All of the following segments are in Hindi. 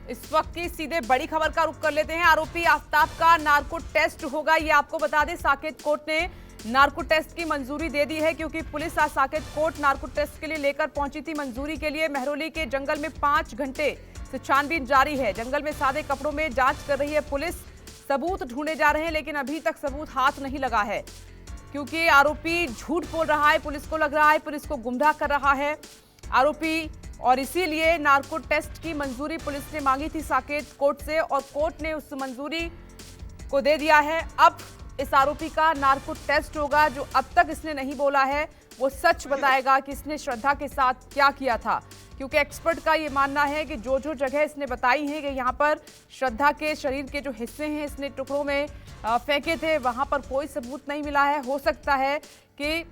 इस वक्त की सीधे बड़ी खबर का रुख कर लेते हैं। आरोपी आफ्ताब का नार्को टेस्ट होगा, ये आपको बता दें। साकेत कोर्ट ने नार्को टेस्ट की मंजूरी दे दी है, क्योंकि पुलिस आज साकेत कोर्ट नार्को टेस्ट के लिए लेकर पहुंची थी। मंजूरी के लिए महरौली के जंगल में 5 घंटे से छानबीन जारी है। जंगल में सादे कपड़ों में जांच कर रही है पुलिस। सबूत ढूंढे जा रहे हैं, लेकिन अभी तक सबूत हाथ नहीं लगा है, क्योंकि आरोपी झूठ बोल रहा है। पुलिस को लग रहा है पुलिस को गुमराह कर रहा है आरोपी, और इसीलिए नार्को टेस्ट की मंजूरी पुलिस ने मांगी थी साकेत कोर्ट से, और कोर्ट ने उस मंजूरी को दे दिया है। अब इस आरोपी का नार्को टेस्ट होगा। जो अब तक इसने नहीं बोला है वो सच बताएगा कि इसने श्रद्धा के साथ क्या किया था, क्योंकि एक्सपर्ट का ये मानना है कि जो जगह इसने बताई है कि यहाँ पर श्रद्धा के शरीर के जो हिस्से हैं इसने टुकड़ों में फेंके थे, वहां पर कोई सबूत नहीं मिला है। हो सकता है कि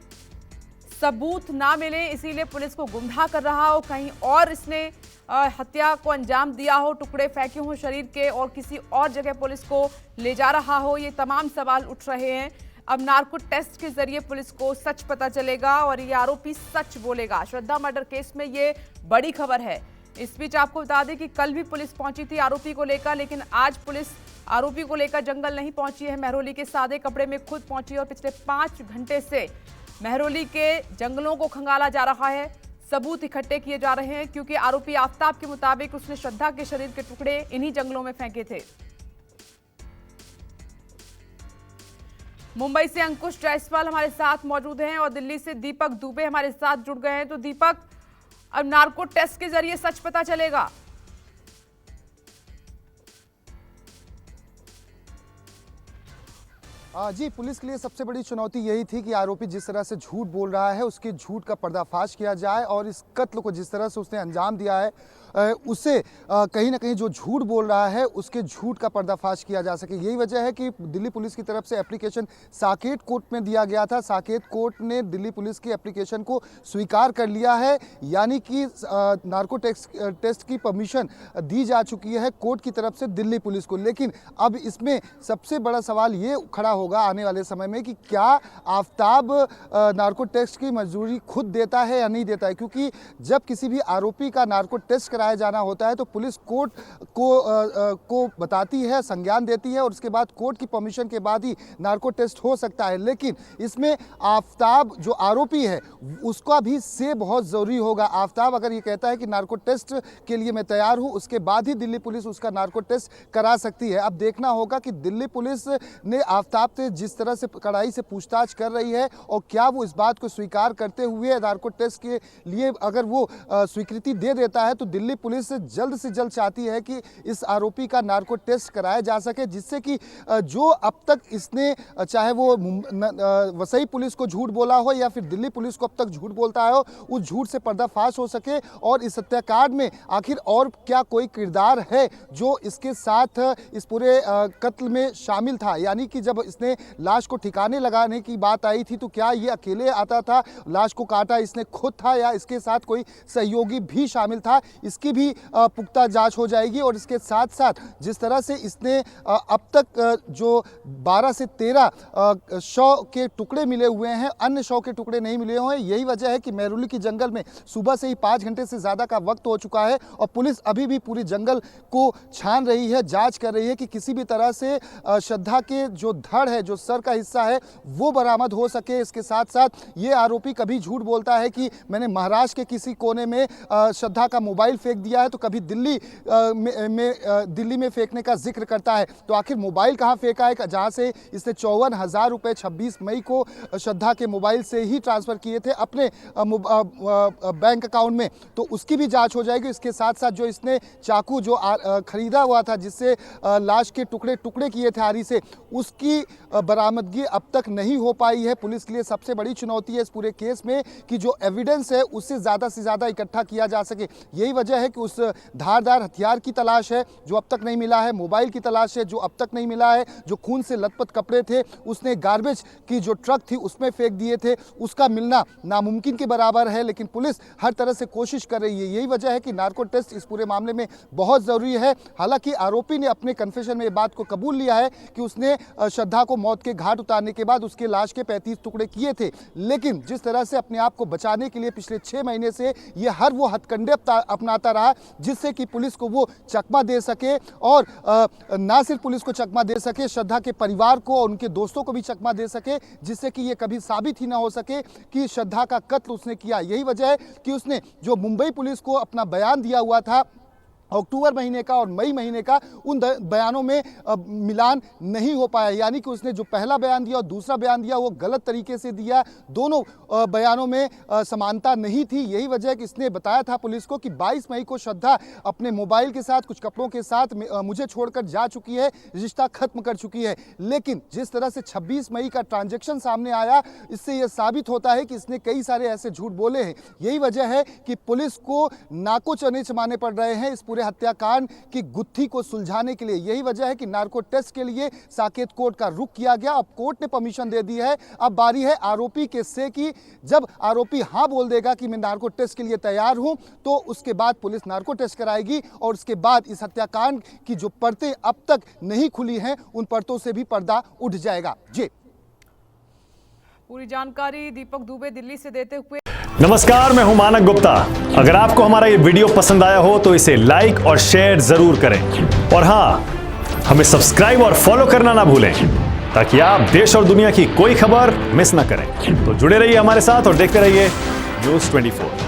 सबूत ना मिले, इसीलिए पुलिस को गुमराह कर रहा हो, कहीं और इसने हत्या को अंजाम दिया हो, टुकड़े फेंके हों शरीर के और किसी और जगह पुलिस को ले जा रहा हो। ये तमाम सवाल उठ रहे हैं। अब नार्को टेस्ट के जरिए पुलिस को सच पता चलेगा और ये आरोपी सच बोलेगा। श्रद्धा मर्डर केस में ये बड़ी खबर है। इस बीच आपको बता दें कि कल भी पुलिस पहुंची थी आरोपी को लेकर, लेकिन आज पुलिस आरोपी को लेकर जंगल नहीं पहुंची है। महरौली के सादे कपड़े में खुद पहुंची और पिछले 5 घंटे से महरौली के जंगलों को खंगाला जा रहा है। सबूत इकट्ठे किए जा रहे हैं, क्योंकि आरोपी आफ्ताब के मुताबिक उसने श्रद्धा के शरीर के टुकड़े इन्हीं जंगलों में फेंके थे। मुंबई से अंकुश जायसवाल हमारे साथ मौजूद हैं और दिल्ली से दीपक दुबे हमारे साथ जुड़ गए हैं। तो दीपक, अब नार्को टेस्ट के जरिए सच पता चलेगा। जी, पुलिस के लिए सबसे बड़ी चुनौती यही थी कि आरोपी जिस तरह से झूठ बोल रहा है उसके झूठ का पर्दाफाश किया जाए और इस कत्ल को जिस तरह से उसने अंजाम दिया है उससे कहीं ना कहीं जो झूठ बोल रहा है उसके झूठ का पर्दाफाश किया जा सके। यही वजह है कि दिल्ली पुलिस की तरफ से एप्लीकेशन साकेत कोर्ट में दिया गया था। साकेत कोर्ट ने दिल्ली पुलिस की एप्लीकेशन को स्वीकार कर लिया है, यानी कि नार्को टेस्ट की परमिशन दी जा चुकी है कोर्ट की तरफ से दिल्ली पुलिस को। लेकिन अब इसमें सबसे बड़ा सवाल ये खड़ा होगा आने वाले समय में कि क्या आफ्ताब नार्को टेस्ट की मंजूरी खुद देता है या नहीं देता है, क्योंकि जब किसी भी आरोपी का नार्को टेस्ट कराया जाना होता है तो पुलिस कोर्ट को बताती है, संज्ञान देती है और उसके बाद कोर्ट की परमिशन के बाद ही नार्को टेस्ट हो सकता है। लेकिन इसमें आफ्ताब जो आरोपी है उसका भी से बहुत ज़रूरी होगा। आफ्ताब अगर ये कहता है कि नार्को टेस्ट के लिए मैं तैयार हूँ, उसके बाद ही दिल्ली पुलिस उसका नार्को टेस्ट करा सकती है। अब देखना होगा कि दिल्ली पुलिस ने आफ्ताब से जिस तरह से कड़ाई से पूछताछ कर रही है और क्या वो इस बात को स्वीकार करते हुए नार्को टेस्ट के लिए अगर वो स्वीकृति दे देता है, तो दिल्ली पुलिस से जल्द चाहती है कि इस आरोपी का नार्को टेस्ट कराया जा सके, जिससे कि जो अब तक इसने चाहे वो वसई पुलिस को झूठ बोला हो या फिर दिल्ली पुलिस को अब तक झूठ बोलता है, उस झूठ से पर्दाफाश हो सके और इस हत्याकांड में आखिर और क्या कोई किरदार है जो इसके साथ इस पूरे कत्ल में शामिल था। यानी कि जब इसने लाश को ठिकाने लगाने की बात आई थी तो क्या ये अकेले आता था, लाश को काटा इसने खुद था या इसके साथ कोई सहयोगी भी शामिल था, इसकी भी पुख्ता जांच हो जाएगी। और इसके साथ साथ जिस तरह से इसने अब तक जो 12 से 13 शव के टुकड़े मिले हुए हैं, अन्य शव के टुकड़े नहीं मिले हुए हैं। यही वजह है कि महरौली की जंगल में सुबह से ही 5 घंटे से ज़्यादा का वक्त हो चुका है और पुलिस अभी भी पूरी जंगल को छान रही है, जांच कर रही है कि किसी भी तरह से श्रद्धा के जो धड़ है, जो सर का हिस्सा है, वो बरामद हो सके। इसके साथ साथ ये आरोपी कभी झूठ बोलता है कि मैंने महाराष्ट्र के किसी कोने में श्रद्धा का मोबाइल फेंक दिया है, तो कभी दिल्ली में फेंकने का जिक्र करता है। तो आखिर मोबाइल कहाँ फेंका है, जहाँ से इसने 54,000 रुपये 26 मई को श्रद्धा के मोबाइल से ही ट्रांसफ़र किए थे अपने बैंक अकाउंट में, तो उसकी भी जांच हो जाएगी। इसके साथ साथ जो इसने चाकू जो खरीदा हुआ था जिससे लाश के टुकड़े टुकड़े किए थे आरी से, उसकी बरामदगी अब तक नहीं हो पाई है। पुलिस के लिए सबसे बड़ी चुनौती है इस पूरे केस में कि जो एविडेंस है उससे ज़्यादा से ज़्यादा इकट्ठा किया जा सके। यही वजह है कि उस धारदार हथियार की तलाश है जो अब तक नहीं मिला है, मोबाइल की तलाश है जो अब तक नहीं मिला है, जो खून से लथपथ कपड़े थे उसने गार्बेज की जो ट्रक थी उसमें फेंक दिए थे, उसका मिलना नामुमकिन के बराबर है। लेकिन पुलिस हर तरह से कोशिश कर रही है। यही वजह है कि नार्को टेस्ट इस पूरे मामले में बहुत ज़रूरी है। हालांकि आरोपी ने अपने कन्फेशन में ये बात को कबूल लिया है कि उसने श्रद्धा को मौत के घाट उतारने के बाद उसके लाश के 35 टुकड़े किए थे, लेकिन जिस तरह से अपने आप को बचाने के लिए पिछले 6 महीने से ये हर वो हथकंडे अपनाता आता रहा, जिससे कि पुलिस को वो चकमा दे सके और ना सिर्फ पुलिस को चकमा दे सके, श्रद्धा के परिवार को और उनके दोस्तों को भी चकमा दे सके, जिससे कि ये कभी साबित ही ना हो सके कि श्रद्धा का कत्ल उसने किया। यही वजह है कि उसने जो मुंबई पुलिस को अपना बयान दिया हुआ था अक्टूबर महीने का और मई महीने का, उन बयानों में मिलान नहीं हो पाया, यानी कि उसने जो पहला बयान दिया और दूसरा बयान दिया वो गलत तरीके से दिया। दोनों बयानों में समानता नहीं थी। यही वजह है कि इसने बताया था पुलिस को कि 22 मई को श्रद्धा अपने मोबाइल के साथ, कुछ कपड़ों के साथ मुझे छोड़कर जा चुकी है, रिश्ता खत्म कर चुकी है। लेकिन जिस तरह से 26 मई का ट्रांजैक्शन सामने आया, इससे यह साबित होता है कि इसने कई सारे ऐसे झूठ बोले हैं। यही वजह है कि पुलिस को नाको चने चबाने पड़ रहे हैं इस पूरे हत्याकांड की गुत्थी को सुलझाने के लिए। यही वजह है कि नार्को टेस्ट के लिए साकेत कोर्ट का रुख किया गया। अब कोर्ट ने परमिशन दे दी है। अब बारी है आरोपी के से की। जब आरोपी हाँ बोल देगा कि मैं नार्को टेस्ट के लिए तैयार हूं, तो उसके बाद पुलिस नार्को टेस्ट कराएगी और उसके बाद इस हत्याकांड की जो परतें अब तक नहीं खुली हैं, उन परतों से भी पर्दा उठ जाएगा। जी, पूरी जानकारी दीपक दुबे दिल्ली से देते हुए। नमस्कार, मैं हूं मानक गुप्ता। अगर आपको हमारा ये वीडियो पसंद आया हो तो इसे लाइक और शेयर जरूर करें और हां, हमें सब्सक्राइब और फॉलो करना ना भूलें ताकि आप देश और दुनिया की कोई खबर मिस ना करें। तो जुड़े रहिए हमारे साथ और देखते रहिए न्यूज़ 24।